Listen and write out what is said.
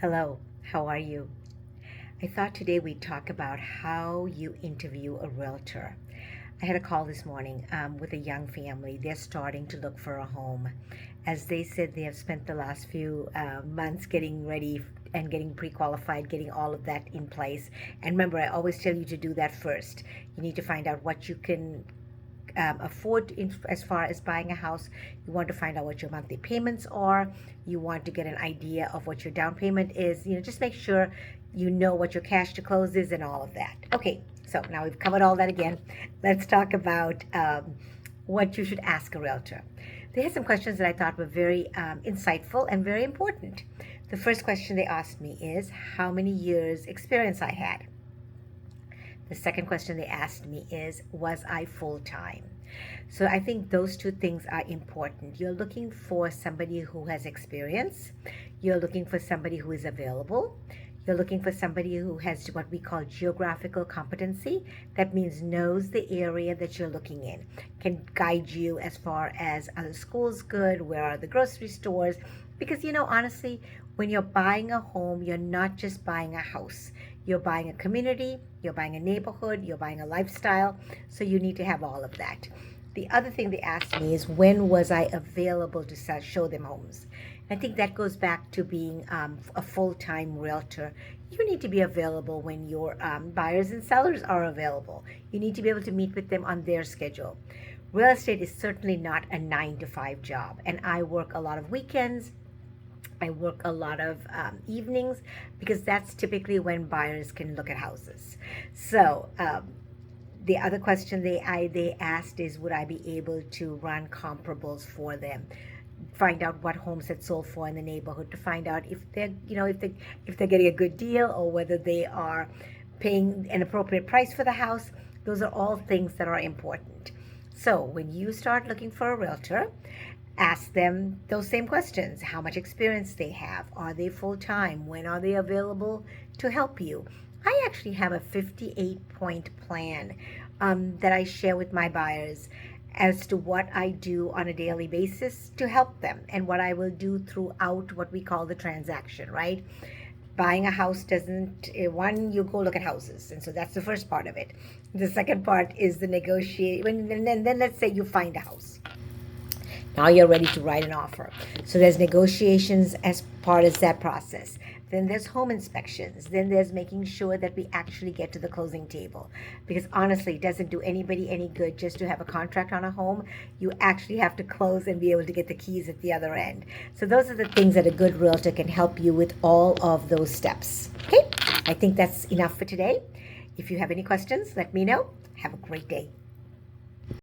Hello, how are you? I thought today we'd talk about how you interview a realtor. I had a call this morning with a young family. They're starting to look for a home. As they said, they have spent the last few months getting ready and getting pre qualified, getting all of that in place. And remember, I always tell you to do that first. You need to find out what you can afford as far as buying a house. You want to find out what your monthly payments are. You want to get an idea of what your down payment is. Just make sure you know what your cash to close is and all of that. Okay, so now we've covered all that again. Let's talk about what you should ask a realtor. They had some questions that I thought were very insightful and very important. The first question they asked me is how many years experience I had. The second question they asked me is, was I full time? So I think those two things are important. You're looking for somebody who has experience. You're looking for somebody who is available. You're looking for somebody who has what we call geographical competency. That means knows the area that you're looking in, can guide you as far as are the schools good, where are the grocery stores. Because, honestly, when you're buying a home, you're not just buying a house. You're buying a community, you're buying a neighborhood, you're buying a lifestyle. So you need to have all of that. The other thing they asked me is when was I available to show them homes? I think that goes back to being a full-time realtor. You need to be available when your buyers and sellers are available. You need to be able to meet with them on their schedule. Real estate is certainly not a 9 to 5 job, and I work a lot of weekends. I work a lot of evenings because that's typically when buyers can look at houses. So the other question they asked is, would I be able to run comparables for them? Find out what homes had sold for in the neighborhood, to find out if they're if they're getting a good deal or whether they are paying an appropriate price for the house. Those are all things that are important. So when you start looking for a realtor, ask them those same questions. How much experience they have? Are they full-time? When are they available to help you? I actually have a 58-point plan that I share with my buyers as to what I do on a daily basis to help them and what I will do throughout what we call the transaction, right? Buying a house doesn't, one, you go look at houses. And so that's the first part of it. The second part is the negotiate. And then let's say you find a house. Now you're ready to write an offer. So there's negotiations as part of that process. Then there's home inspections. Then there's making sure that we actually get to the closing table. Because honestly, it doesn't do anybody any good just to have a contract on a home. You actually have to close and be able to get the keys at the other end. So those are the things that a good realtor can help you with all of those steps. Okay, I think that's enough for today. If you have any questions, let me know. Have a great day.